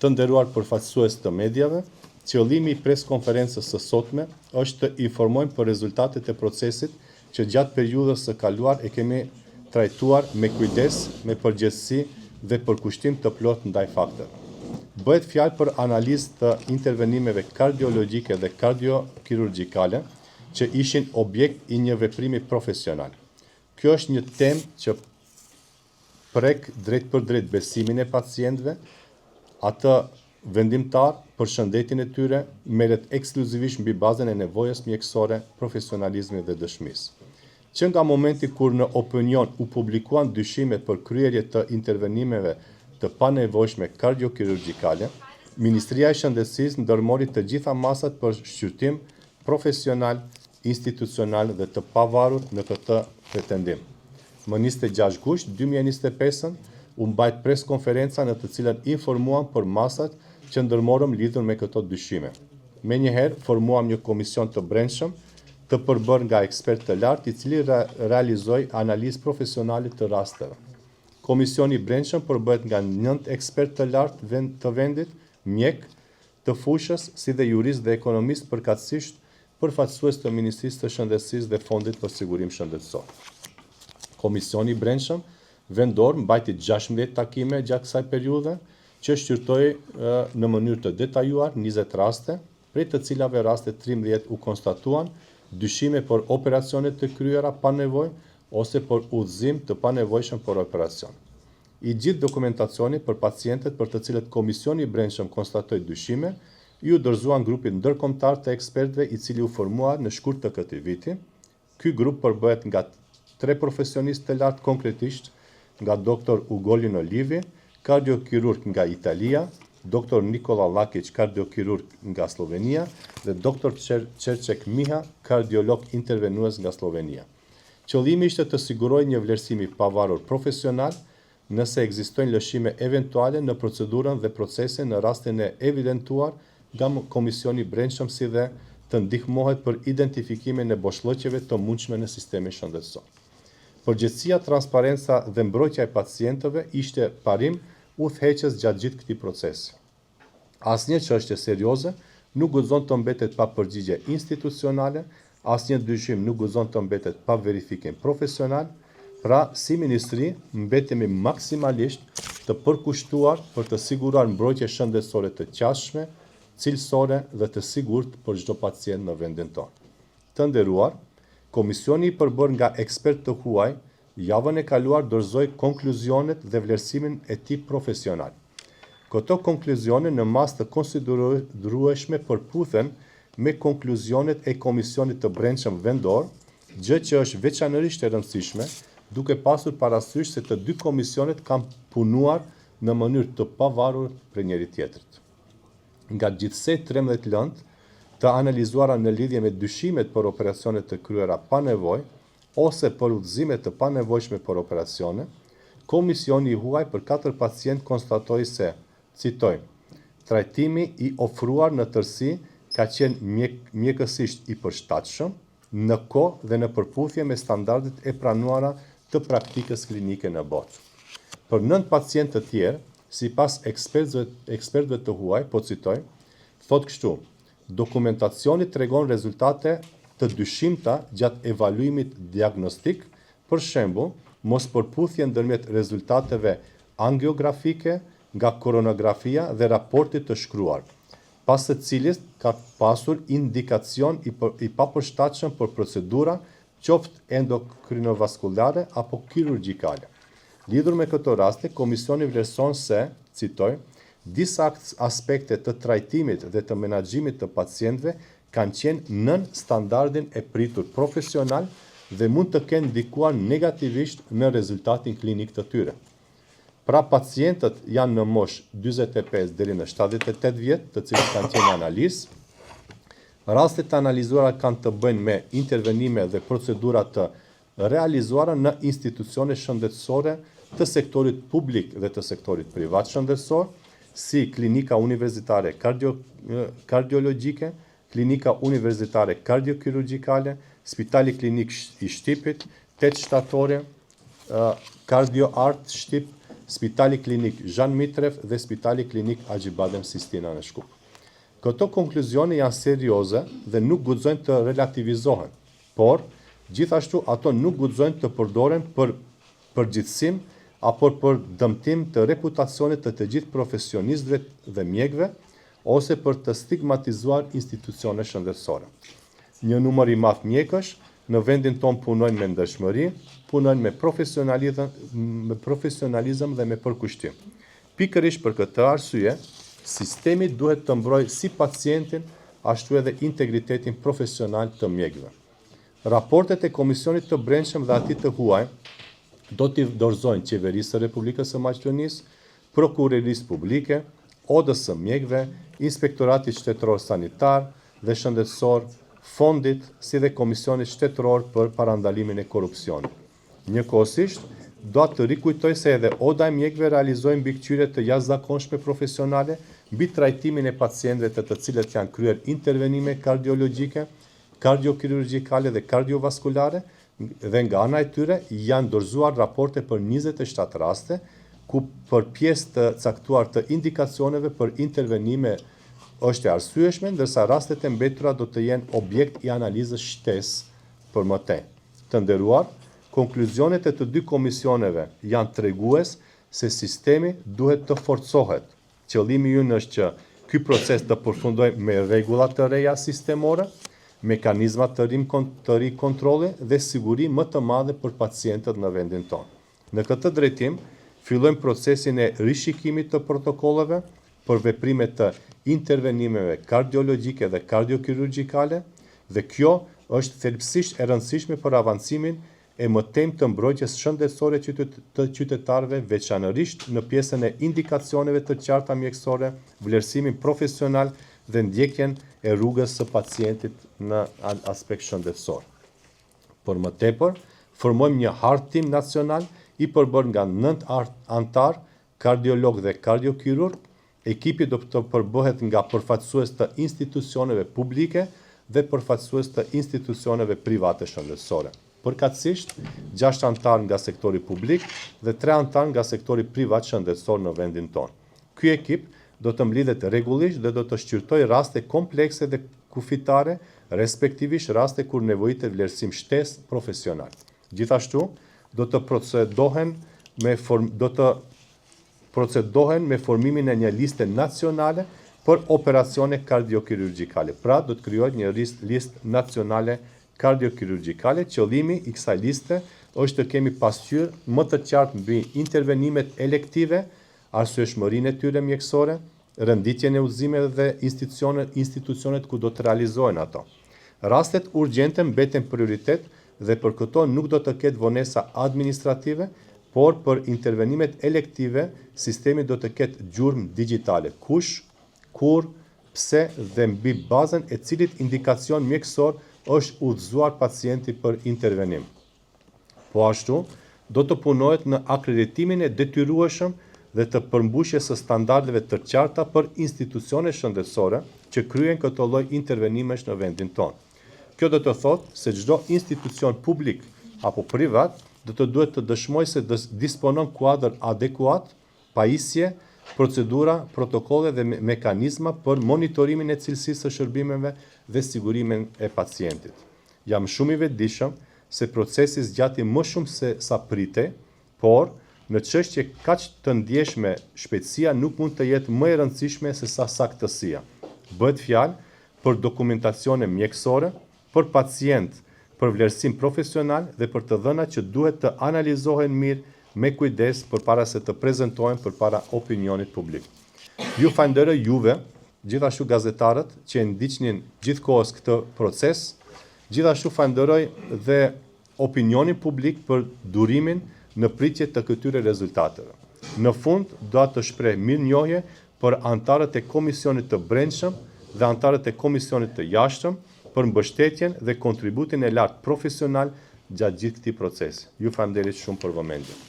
Të nderuar përfaqësues të mediave, qëllimi i preskonferencës së sotme është të informojmë për rezultatet e procesit që gjatë periudhës së kaluar e kemi trajtuar me kujdes, me përgjegjësi dhe përkushtim të plot ndaj fakteve. Bëhet fjalë për analizë të intervenimeve kardiologjike dhe kardiokirurgjikale që ishin objekt i një veprimi profesional. Kjo është një temë që prek drejt për drejt besimin e pacientëve, atë vendimtar për shëndetin e tyre, merret ekskluzivisht mbi bazën e nevojës mjekësore, profesionalizmit dhe dëshmisë. Që nga momenti kur në opinion u publikuan dyshime për kryerje të intervenimeve të panevojshme kardiokirurgjikale, Ministria e Shëndetësisë ndërmori të gjitha masat për shqyrtim profesional, institucional dhe të pavarur në këtë pretendim. Më 26 gusht 2025 u mbajt preskonferenca në të cilën informuam për masat që ndërmorëm lidhur me këto dyshime. Menjëherë formuam një komision të brendshëm të përbërë nga ekspert të lartë i cili realizoi analizë profesionale të rasteve. Komisioni i brendshëm përbëhet nga 9 ekspert të lartë të vendit, mjek të fushës, si dhe jurist dhe ekonomist përkatësisht përfaqësues të Ministrisë të Shëndetësisë dhe Fondit për Sigurim Shëndetësor. Komisioni i brendshëm vendor mbajti 16 takime gjatë kësaj periudhe, që shqyrtoi në mënyrë të detajuar 20 raste, prej të cilave raste 13 u konstatuan dyshime për operacione të kryera pa nevojë ose për udhëzim të panevojshëm për operacion. I gjithë dokumentacioni për pacientët për të cilët Komisioni i brendshëm konstatoi dyshime, ju dorëzuan grupit ndërkombëtar të ekspertëve i cili u formua në shkurt të këtij viti. Ky grup përbëhet nga 3 profesionistë të lartë konkretisht, nga Dr. Ugolin Olivi, kardiokirurg nga Italia, Dr. Nikola Lakić, kardiokirurg nga Slovenia dhe Dr. Qerçek Miha, kardiolog intervenues nga Slovenia. Qëllimi ishte të sigurojë një vlerësim i pavarur profesional nëse ekzistojnë lëshime eventuale në procedurën dhe procesin në rastin e evidentuar nga Komisioni i brendshëm, si dhe të ndihmohet për identifikimin e boshllëqeve të mundshme në sistemin shëndetësor. Përgjegjësia, transparenca dhe mbrojtja e pacientëve ishte parim udhëheqës gjatë gjithë këtij procesi. Asnjë çështje serioze nuk guxon të mbetet pa përgjigje institucionale, asnjë dyshim nuk guxon të mbetet pa verifikim profesional, pra si ministri mbetemi maksimalisht të përkushtuar për të siguruar mbrojtje shëndetësore të qasshme, cilësore dhe të sigurt për çdo pacient në vendin tonë. Të nderuar, komisioni i përbërë nga ekspert të huaj, javën e kaluar dorëzoi konkluzionet dhe vlerësimin e tij profesional. Këto konkluzione në masë të konsiderueshme përputhen me konkluzionet e Komisionit të brendshëm vendor, gjë që është veçanërisht e rëndësishme, duke pasur parasysh se të dy komisionet kanë punuar në mënyrë të pavarur prej njëri tjetrit. Nga gjithsej 13 lëndë të analizuara në lidhje me dyshimet për operacione të kryera pa nevojë ose për udhëzime të panevojshme për operacione, komisioni i huaj për 4 pacientë konstatoi se, citoj, trajtimi i ofruar në tërësi ka qenë mjekësisht i përshtatshëm, në kohë dhe në përputhje me standardet e pranuara të praktikës klinike në botë. Për 9 pacientë të tjerë, sipas ekspertëve të huaj, po citoj, thot kështu: dokumentacioni tregon rezultate të dyshimta gjatë evaluimit diagnostik, për shembull, mos përputhje ndërmjet rezultateve angiografike nga koronografia dhe raportit të shkruar, pas së cilit ka pasur indikacion i papërshtatshëm për procedura, qoftë endokrinovaskulare apo kirurgjikale. Lidhur me këto raste, komisioni vlerëson se, citoj, disa aspekte të trajtimit dhe të menaxhimit të pacientëve kanë qenë nën standardin e pritur profesional dhe mund të kenë ndikuar negativisht në rezultatin klinik të tyre. Pra, pacientët janë në moshë 45 deri në 78 vjet, të cilët kanë qenë analizë. Rastet të analizuara kanë të bëjnë me intervenime dhe procedura të realizuara në institucione shëndetësore të sektorit publik dhe të sektorit privat shëndetësor, si Klinika Universitare Kardiologjike, Klinika Universitare Kardiokirurgjikale, Spitali Klinik i Shtipit, 8 shtatore, Kardio Art Shtip, Spitali Klinik Zhan Mitrev dhe Spitali Klinik Acibadem Sistina në Shkup. Këto konkluzione janë serioze dhe nuk guxojnë të relativizohen, por gjithashtu ato nuk guxojnë të përdoren për përgjithësim apo për dëmtim të reputacionit të gjithë profesionistëve dhe mjekëve ose për të stigmatizuar institucione shëndetësore. Një numër i madh mjekësh në vendin tonë punojnë me ndershmëri, punojnë me profesionalizëm dhe me përkushtim. Pikërisht për këtë arsye, sistemi duhet të mbrojë si pacientin, ashtu edhe integritetin profesional të mjekëve. Raportet e Komisionit të Brendshëm dhe atij të huaj do t'i dorëzojnë Qeverisë së Republikës së Maqedonisë, Prokurorisë Publike, Odës së Mjekëve, Inspektoratit Shtetëror Sanitar dhe Shëndetësor, Fondit, si dhe Komisionit Shtetëror për Parandalimin e Korrupsionit. Njëkohësisht, do të rikujtoj se edhe Oda e Mjekëve realizojnë mbikëqyrje të jashtëzakonshme profesionale mbi trajtimin e pacientëve të cilët janë kryer intervenime kardiologjike, kardiokirurgjikale dhe kardiovaskulare, dhe nga ana e tyre janë dorëzuar raporte për 27 raste, ku për pjesë të caktuar të indikacioneve për intervenime është e arsyeshme, ndërsa rastet e mbetura do të jenë objekt i analizës shtesë për më tej. Të nderuar, konkluzionet e të dy komisioneve janë tregues se sistemi duhet të forcohet. Qëllimi ynë është që ky proces të përfundojë me rregulla të reja sistemore, mekanizma të ri kontrolli dhe siguri më të madhe për pacientët në vendin tonë. Në këtë drejtim, fillojmë procesin e rishikimit të protokolleve për veprimet të intervenimeve kardiologjike dhe kardiokirurgjikale, dhe kjo është thelbësisht e rëndësishme për avancimin e mëtejmë të mbrojtjes shëndetësore të qytetarëve, veçanërisht në pjesën e indikacioneve të qarta mjekësore, vlerësimin profesional dhe ndjekjen e rrugës së pacientit në aspekt shëndetësor. Për më tepër, formojmë një hartim nacional i përbërë nga 9 antar, kardiolog dhe kardiokirurg. Ekipi do të përbëhet nga përfaqësues të institucioneve publike dhe përfaqësues të institucioneve private shëndetësore. Përkatësisht, 6 antar nga sektori publik dhe 3 antar nga sektori privat shëndetësor në vendin tonë. Ky ekip do të mblidhet rregullisht dhe do të shqyrtojë raste komplekse dhe kufitare, respektivisht raste kur nevojitet vlerësim shtesë profesional. Gjithashtu, do të procedohen me formimin e një liste nacionale për operacione kardiokirurgjikale. Pra, do të krijohet një listë nacionale kardiokirurgjikale. Qëllimi i kësaj liste është të kemi pasqyrë më të qartë mbi intervenimet elektive, arsyeshmërinë e tyre mjekësore, rënditjen e udhëzimeve dhe institucionet ku do të realizohen ato. Rastet urgjente mbeten prioritet dhe për këto nuk do të ketë vonesa administrative, por për intervenimet elektive, sistemi do të ketë gjurmë digjitale. Kush, kur, pse dhe mbi bazën e cilit indikacion mjekësor është udhëzuar pacienti për intervenim. Po ashtu, do të punohet në akreditimin e detyrueshëm dhe të përmbushjes së standardeve të qarta për institucione shëndetësore që kryen këto lloj intervenimesh në vendin tonë. Kjo do të thotë se çdo institucion publik apo privat do të duhet të dëshmojë se disponon kuadër adekuat, pajisje, procedura, protokolle dhe mekanizma për monitorimin e cilësisë së shërbimeve dhe sigurimin e pacientit. Jam shumë i vetëdijshëm se procesi zgjati më shumë se sa pritej, por në çështje kaq të ndjeshme, shpejtësia nuk mund të jetë më e rëndësishme se sa saktësia. Bëhet fjalë për dokumentacione mjekësore, për pacient, për vlerësim profesional dhe për të dhëna që duhet të analizohen mirë me kujdes përpara se të prezantohen përpara opinionit publik. Ju falenderoj juve, gjithashtu gazetarët që e ndiqnin gjithkohës këtë proces, gjithashtu falenderoj dhe opinionin publik për durimin në pritje të këtyre rezultateve. Në fund, do të shpreh mirënjohje për antarët e Komisionit të Brendshëm dhe antarët e Komisionit të Jashtëm për mbështetjen dhe kontributin e lartë profesional gjatë gjithë këtij procesi. Ju falenderoj shumë për vëmendjen.